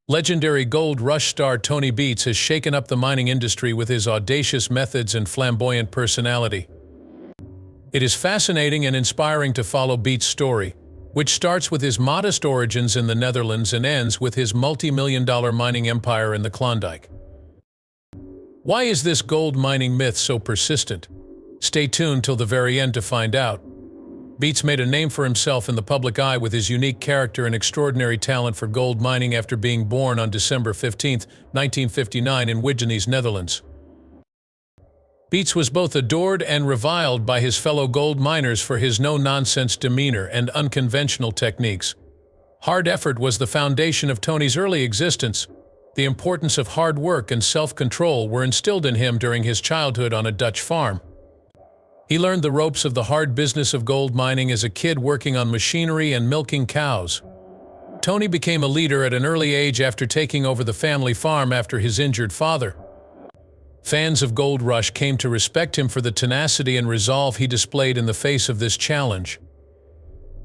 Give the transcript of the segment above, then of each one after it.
Legendary Gold Rush star Tony Beets has shaken up the mining industry with his audacious methods and flamboyant personality. It is fascinating and inspiring to follow Beets' story, which starts with his modest origins in the Netherlands and ends with his multi-million-dollar mining empire in the Klondike. Why is this gold mining myth so persistent? Stay tuned till the very end to find out. Beets made a name for himself in the public eye with his unique character and extraordinary talent for gold mining after being born on December 15, 1959 in Wigenes, Netherlands. Beets was both adored and reviled by his fellow gold miners for his no-nonsense demeanor and unconventional techniques. Hard effort was the foundation of Tony's early existence. The importance of hard work and self-control were instilled in him during his childhood on a Dutch farm. He learned the ropes of the hard business of gold mining as a kid working on machinery and milking cows. Tony became a leader at an early age after taking over the family farm after his injured father. Fans of Gold Rush came to respect him for the tenacity and resolve he displayed in the face of this challenge.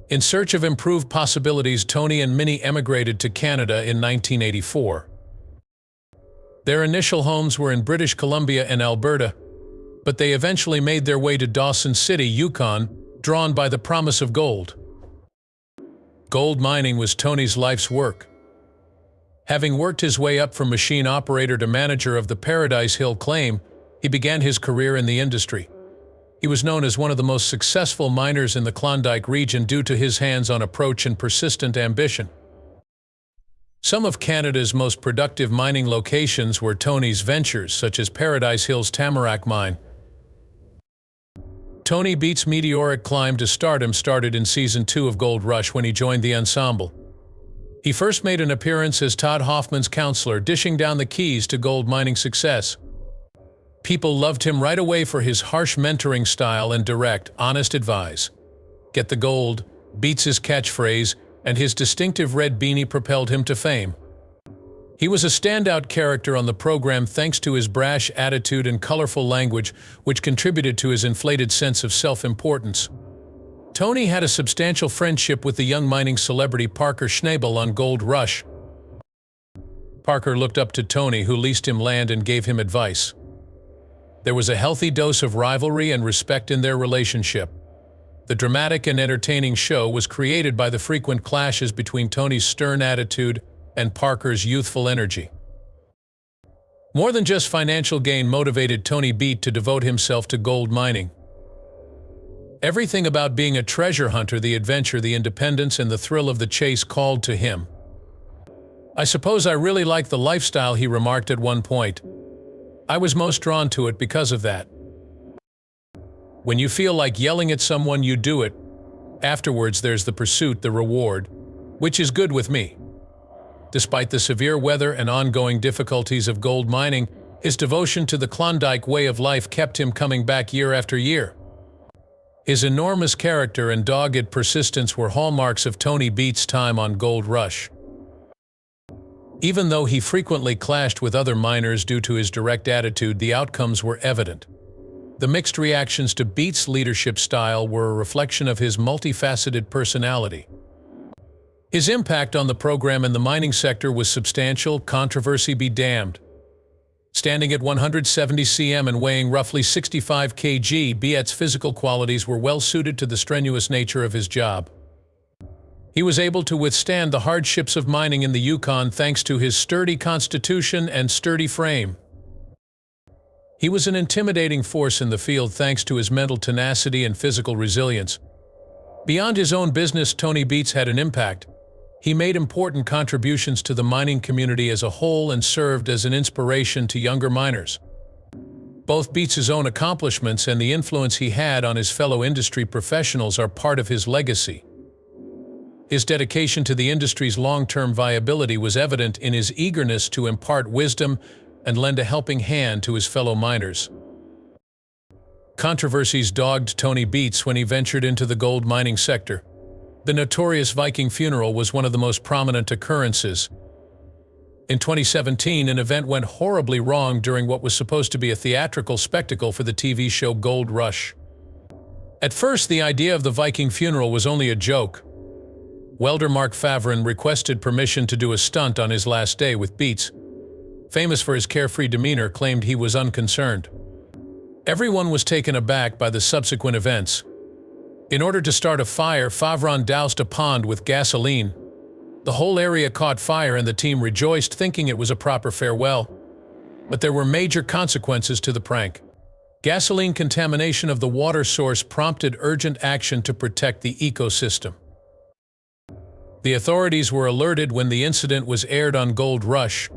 In search of improved possibilities, Tony and Minnie emigrated to Canada in 1984. Their initial homes were in British Columbia and Alberta, but they eventually made their way to Dawson City, Yukon, drawn by the promise of gold. Gold mining was Tony's life's work. Having worked his way up from machine operator to manager of the Paradise Hill claim, he began his career in the industry. He was known as one of the most successful miners in the Klondike region due to his hands-on approach and persistent ambition. Some of Canada's most productive mining locations were Tony's ventures, such as Paradise Hill's Tamarack mine. Tony Beets' meteoric climb to stardom started in Season 2 of Gold Rush when he joined the ensemble. He first made an appearance as Todd Hoffman's counselor, dishing down the keys to gold mining success. People loved him right away for his harsh mentoring style and direct, honest advice. "Get the gold," Beets' catchphrase, and his distinctive red beanie propelled him to fame. He was a standout character on the program thanks to his brash attitude and colorful language, which contributed to his inflated sense of self-importance. Tony had a substantial friendship with the young mining celebrity Parker Schnabel on Gold Rush. Parker looked up to Tony, who leased him land and gave him advice. There was a healthy dose of rivalry and respect in their relationship. The dramatic and entertaining show was created by the frequent clashes between Tony's stern attitude and Parker's youthful energy. More than just financial gain motivated Tony Beets to devote himself to gold mining. Everything about being a treasure hunter, the adventure, the independence, and the thrill of the chase called to him. "I suppose I really like the lifestyle," he remarked at one point. "I was most drawn to it because of that. When you feel like yelling at someone, you do it. Afterwards, there's the pursuit, the reward, which is good with me." Despite the severe weather and ongoing difficulties of gold mining, his devotion to the Klondike way of life kept him coming back year after year. His enormous character and dogged persistence were hallmarks of Tony Beets' time on Gold Rush. Even though he frequently clashed with other miners due to his direct attitude, the outcomes were evident. The mixed reactions to Beets' leadership style were a reflection of his multifaceted personality. His impact on the program and the mining sector was substantial, controversy be damned. Standing at 170 cm and weighing roughly 65 kg, Beets' physical qualities were well suited to the strenuous nature of his job. He was able to withstand the hardships of mining in the Yukon thanks to his sturdy constitution and sturdy frame. He was an intimidating force in the field thanks to his mental tenacity and physical resilience. Beyond his own business, Tony Beets had an impact. He made important contributions to the mining community as a whole and served as an inspiration to younger miners. Both Beets' own accomplishments and the influence he had on his fellow industry professionals are part of his legacy. His dedication to the industry's long-term viability was evident in his eagerness to impart wisdom and lend a helping hand to his fellow miners. Controversies dogged Tony Beets when he ventured into the gold mining sector. The notorious Viking funeral was one of the most prominent occurrences. In 2017, an event went horribly wrong during what was supposed to be a theatrical spectacle for the TV show Gold Rush. At first, the idea of the Viking funeral was only a joke. welder Mark Favrin requested permission to do a stunt on his last day with Beets. Famous for his carefree demeanor, claimed he was unconcerned. Everyone was taken aback by the subsequent events. In order to start a fire, Favrin doused a pond with gasoline. The whole area caught fire and the team rejoiced, thinking it was a proper farewell. But there were major consequences to the prank. Gasoline contamination of the water source prompted urgent action to protect the ecosystem. The authorities were alerted when the incident was aired on Gold Rush.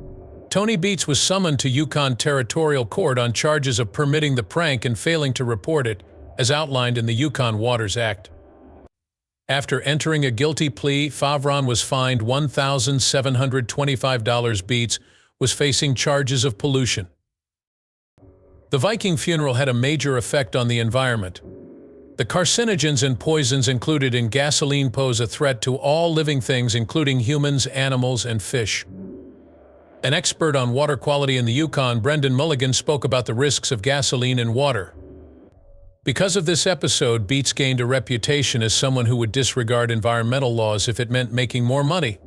Tony Beets was summoned to Yukon Territorial Court on charges of permitting the prank and failing to report it, as outlined in the Yukon Waters Act. After entering a guilty plea, Favrin was fined $1,725. Beets was facing charges of pollution. The Viking funeral had a major effect on the environment. The carcinogens and poisons included in gasoline pose a threat to all living things, including humans, animals, and fish. An expert on water quality in the Yukon, Brendan Mulligan, spoke about the risks of gasoline in water. Because of this episode, Beets gained a reputation as someone who would disregard environmental laws if it meant making more money.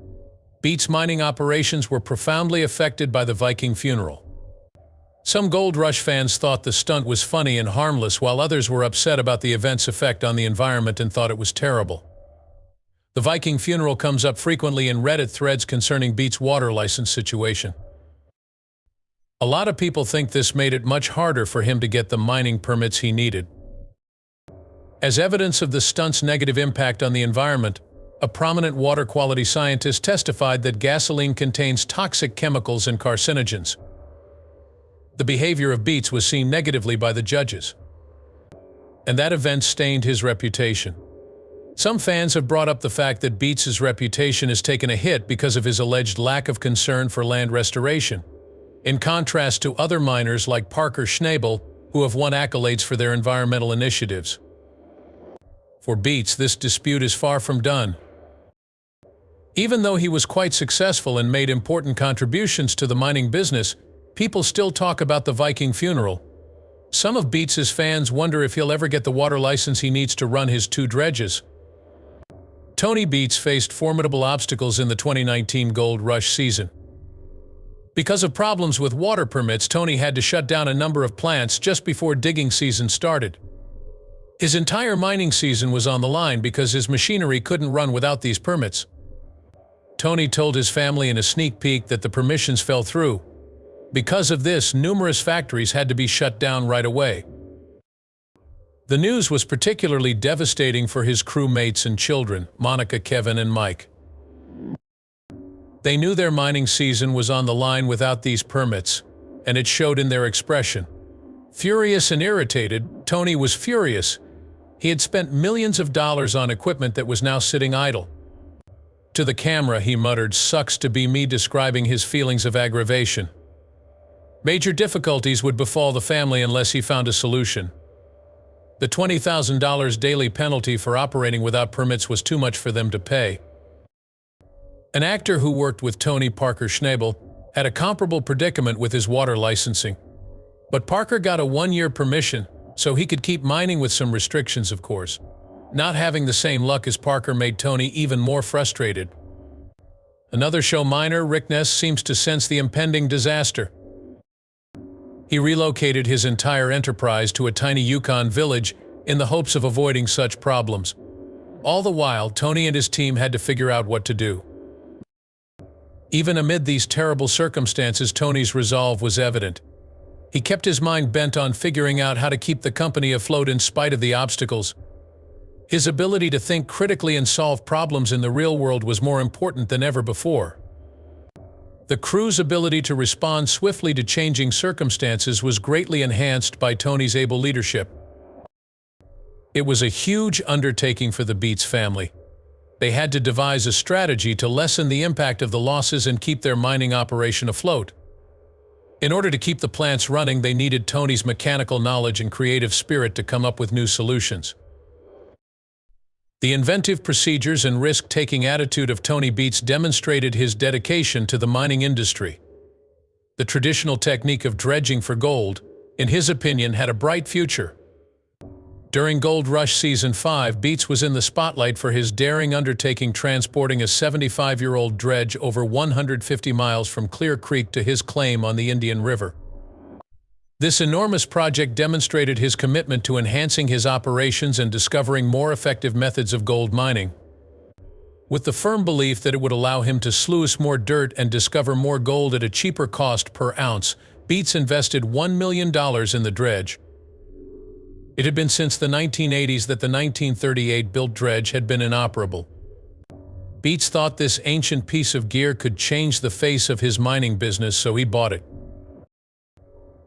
Beets' mining operations were profoundly affected by the Viking funeral. Some Gold Rush fans thought the stunt was funny and harmless, while others were upset about the event's effect on the environment and thought it was terrible. The Viking funeral comes up frequently in Reddit threads concerning Beets' water license situation. A lot of people think this made it much harder for him to get the mining permits he needed. As evidence of the stunt's negative impact on the environment, a prominent water quality scientist testified that gasoline contains toxic chemicals and carcinogens. The behavior of Beets was seen negatively by the judges, and that event stained his reputation. Some fans have brought up the fact that Beets' reputation has taken a hit because of his alleged lack of concern for land restoration, in contrast to other miners like Parker Schnabel, who have won accolades for their environmental initiatives. For Beets, this dispute is far from done. Even though he was quite successful and made important contributions to the mining business, people still talk about the Viking funeral. Some of Beets' fans wonder if he'll ever get the water license he needs to run his 2 dredges. Tony Beets faced formidable obstacles in the 2019 Gold Rush season. Because of problems with water permits, Tony had to shut down a number of plants just before digging season started. His entire mining season was on the line because his machinery couldn't run without these permits. Tony told his family in a sneak peek that the permissions fell through. Because of this, numerous factories had to be shut down right away. The news was particularly devastating for his crewmates and children, Monica, Kevin, and Mike. They knew their mining season was on the line without these permits, and it showed in their expression. Furious and irritated, Tony was furious. He had spent millions of dollars on equipment that was now sitting idle. To the camera, he muttered, "Sucks to be me," describing his feelings of aggravation. Major difficulties would befall the family unless he found a solution. The $20,000 daily penalty for operating without permits was too much for them to pay. An actor who worked with Tony, Parker Schnabel, had a comparable predicament with his water licensing. But Parker got a 1-year permission, so he could keep mining with some restrictions, of course. Not having the same luck as Parker made Tony even more frustrated. Another show miner, Rick Ness, seems to sense the impending disaster. He relocated his entire enterprise to a tiny Yukon village in the hopes of avoiding such problems. All the while, Tony and his team had to figure out what to do. Even amid these terrible circumstances, Tony's resolve was evident. He kept his mind bent on figuring out how to keep the company afloat in spite of the obstacles. His ability to think critically and solve problems in the real world was more important than ever before. The crew's ability to respond swiftly to changing circumstances was greatly enhanced by Tony's able leadership. It was a huge undertaking for the Beets family. They had to devise a strategy to lessen the impact of the losses and keep their mining operation afloat. In order to keep the plants running, they needed Tony's mechanical knowledge and creative spirit to come up with new solutions. The inventive procedures and risk-taking attitude of Tony Beets demonstrated his dedication to the mining industry. The traditional technique of dredging for gold, in his opinion, had a bright future. During Gold Rush Season 5, Beets was in the spotlight for his daring undertaking transporting a 75-year-old dredge over 150 miles from Clear Creek to his claim on the Indian River. This enormous project demonstrated his commitment to enhancing his operations and discovering more effective methods of gold mining. With the firm belief that it would allow him to sluice more dirt and discover more gold at a cheaper cost per ounce, Beets invested $1 million in the dredge. It had been since the 1980s that the 1938-built dredge had been inoperable. Beets thought this ancient piece of gear could change the face of his mining business, so he bought it.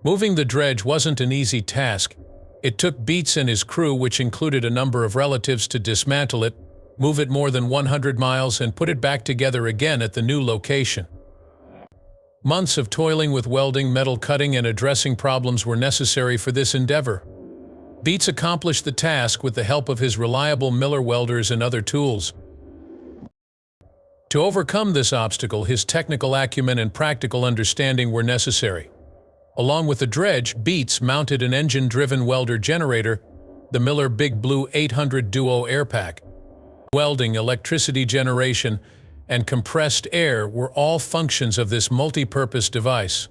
Moving the dredge wasn't an easy task. It took Beets and his crew, which included a number of relatives, to dismantle it, move it more than 100 miles, and put it back together again at the new location. Months of toiling with welding, metal cutting, and addressing problems were necessary for this endeavor. Beets accomplished the task with the help of his reliable miller welders and other tools. To overcome this obstacle, his technical acumen and practical understanding were necessary. Along with the dredge, Beets mounted an engine-driven welder generator, the Miller Big Blue 800 Duo Air Pack. Welding, electricity generation, and compressed air were all functions of this multi-purpose device.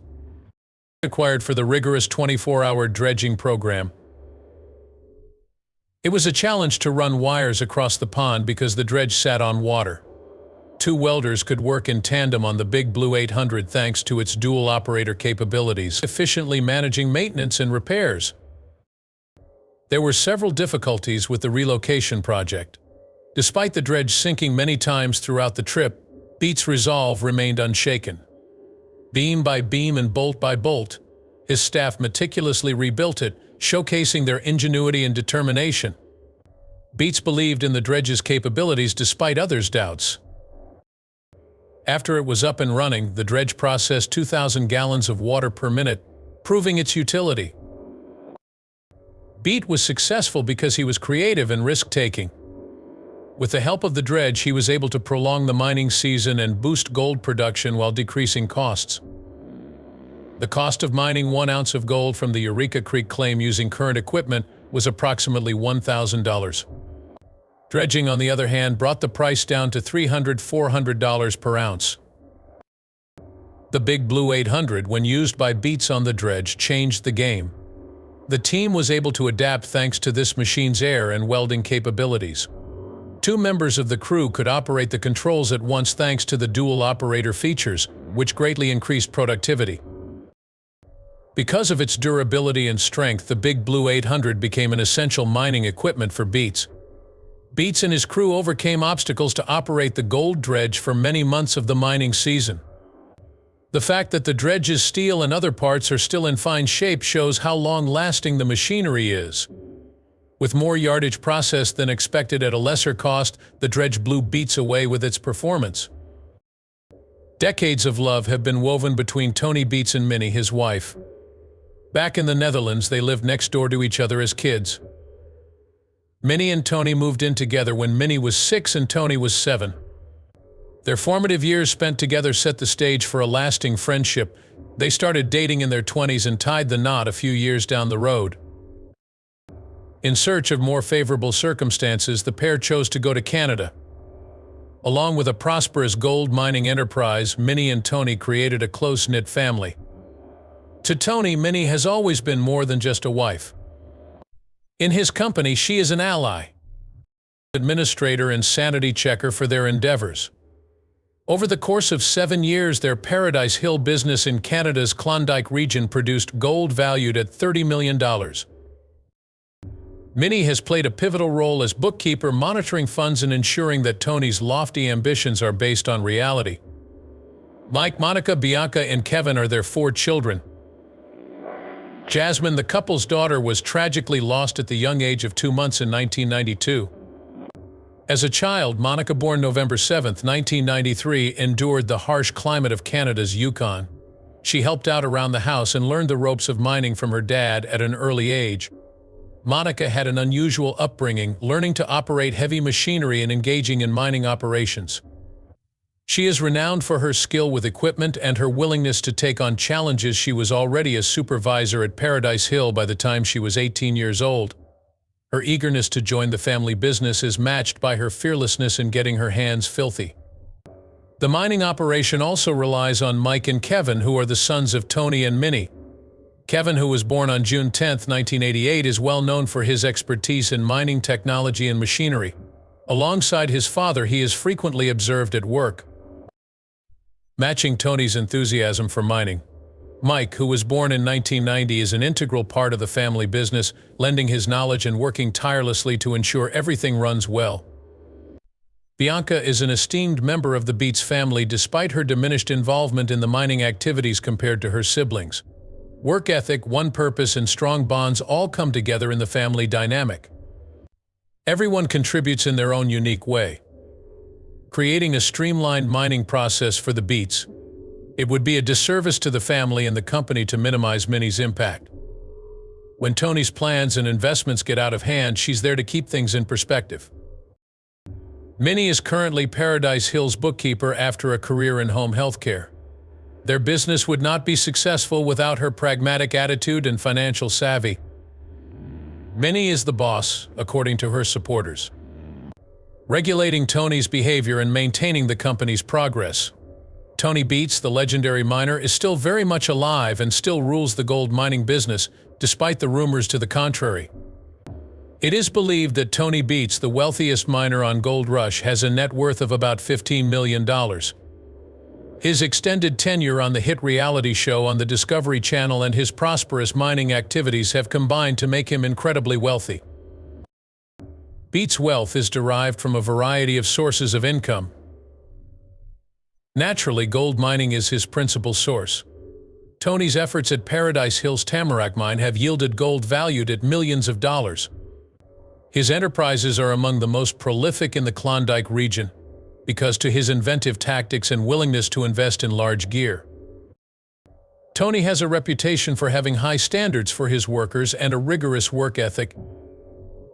Required for the rigorous 24-hour dredging program. It was a challenge to run wires across the pond because the dredge sat on water. Two welders could work in tandem on the Big Blue 800 thanks to its dual operator capabilities, efficiently managing maintenance and repairs. There were several difficulties with the relocation project. Despite the dredge sinking many times throughout the trip, Beets' resolve remained unshaken. Beam by beam and bolt by bolt, his staff meticulously rebuilt it, showcasing their ingenuity and determination. Beets believed in the dredge's capabilities despite others' doubts. After it was up and running, the dredge processed 2,000 gallons of water per minute, proving its utility. Beets was successful because he was creative and risk-taking. With the help of the dredge, he was able to prolong the mining season and boost gold production while decreasing costs. The cost of mining 1 ounce of gold from the Eureka Creek claim using current equipment was approximately $1,000. Dredging, on the other hand, brought the price down to $300–400 per ounce. The Big Blue 800, when used by Beets on the dredge, changed the game. The team was able to adapt thanks to this machine's air and welding capabilities. 2 members of the crew could operate the controls at once thanks to the dual operator features, which greatly increased productivity. Because of its durability and strength, the Big Blue 800 became an essential mining equipment for Beets. Beets and his crew overcame obstacles to operate the gold dredge for many months of the mining season. The fact that the dredge's steel and other parts are still in fine shape shows how long-lasting the machinery is. With more yardage processed than expected at a lesser cost, the dredge blew Beets away with its performance. Decades of love have been woven between Tony Beets and Minnie, his wife. Back in the Netherlands, they lived next door to each other as kids. Minnie and Tony moved in together when Minnie was 6 and Tony was 7. Their formative years spent together set the stage for a lasting friendship. They started dating in their 20s and tied the knot a few years down the road. In search of more favorable circumstances, the pair chose to go to Canada. Along with a prosperous gold mining enterprise, Minnie and Tony created a close-knit family. To Tony, Minnie has always been more than just a wife. In his company, she is an ally, administrator and sanity checker for their endeavors. Over the course of 7 years, their Paradise Hill business in Canada's Klondike region produced gold valued at $30 million. Minnie has played a pivotal role as bookkeeper, monitoring funds and ensuring that Tony's lofty ambitions are based on reality. Mike, Monica, Bianca, and Kevin are their 4 children. Jasmine, the couple's daughter, was tragically lost at the young age of 2 months in 1992. As a child, Monica, born November 7, 1993, endured the harsh climate of Canada's Yukon. She helped out around the house and learned the ropes of mining from her dad at an early age. Monica had an unusual upbringing, learning to operate heavy machinery and engaging in mining operations. She is renowned for her skill with equipment and her willingness to take on challenges. She was already a supervisor at Paradise Hill by the time she was 18 years old. Her eagerness to join the family business is matched by her fearlessness in getting her hands filthy. The mining operation also relies on Mike and Kevin, who are the sons of Tony and Minnie. Kevin, who was born on June 10, 1988, is well known for his expertise in mining technology and machinery. Alongside his father, he is frequently observed at work, matching Tony's enthusiasm for mining. Mike, who was born in 1990, is an integral part of the family business, lending his knowledge and working tirelessly to ensure everything runs well. Bianca is an esteemed member of the Beets family despite her diminished involvement in the mining activities compared to her siblings. Work ethic, one purpose, and strong bonds all come together in the family dynamic. Everyone contributes in their own unique way, creating a streamlined mining process for the Beets. It would be a disservice to the family and the company to minimize Minnie's impact. When Tony's plans and investments get out of hand, she's there to keep things in perspective. Minnie is currently Paradise Hill's bookkeeper after a career in home health care. Their business would not be successful without her pragmatic attitude and financial savvy. Minnie is the boss, according to her supporters, regulating Tony's behavior and maintaining the company's progress. Tony Beets, the legendary miner, is still very much alive and still rules the gold mining business, despite the rumors to the contrary. It is believed that Tony Beets, the wealthiest miner on Gold Rush, has a net worth of about $15 million. His extended tenure on the hit reality show on the Discovery Channel and his prosperous mining activities have combined to make him incredibly wealthy. Beets' wealth is derived from a variety of sources of income. Naturally, gold mining is his principal source. Tony's efforts at Paradise Hill's Tamarack mine have yielded gold valued at millions of dollars. His enterprises are among the most prolific in the Klondike region, because to his inventive tactics and willingness to invest in large gear. Tony has a reputation for having high standards for his workers and a rigorous work ethic.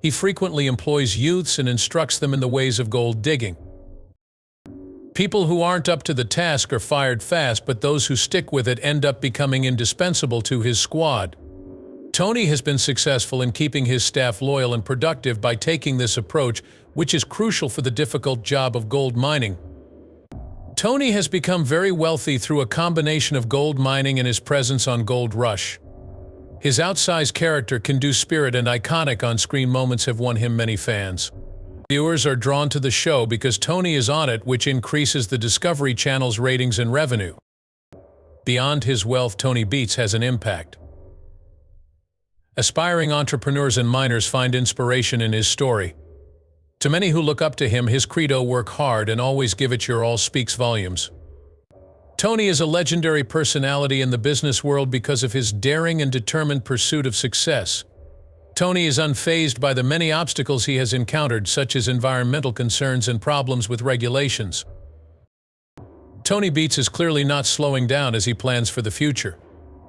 He frequently employs youths and instructs them in the ways of gold digging. People who aren't up to the task are fired fast, but those who stick with it end up becoming indispensable to his squad. Tony has been successful in keeping his staff loyal and productive by taking this approach, which is crucial for the difficult job of gold mining. Tony has become very wealthy through a combination of gold mining and his presence on Gold Rush. His outsized character, can-do spirit, and iconic on-screen moments have won him many fans. Viewers are drawn to the show because Tony is on it, which increases the Discovery Channel's ratings and revenue. Beyond his wealth, Tony Beets has an impact. Aspiring entrepreneurs and miners find inspiration in his story. To many who look up to him, his credo, "Work hard and always give it your all," speaks volumes. Tony is a legendary personality in the business world because of his daring and determined pursuit of success. Tony is unfazed by the many obstacles he has encountered, such as environmental concerns and problems with regulations. Tony Beets is clearly not slowing down as he plans for the future.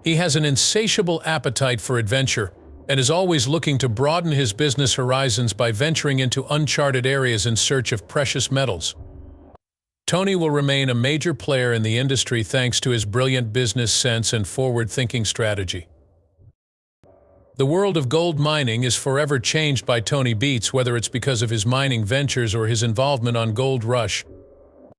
He has an insatiable appetite for adventure and is always looking to broaden his business horizons by venturing into uncharted areas in search of precious metals. Tony will remain a major player in the industry thanks to his brilliant business sense and forward-thinking strategy. The world of gold mining is forever changed by Tony Beets, whether it's because of his mining ventures or his involvement on Gold Rush.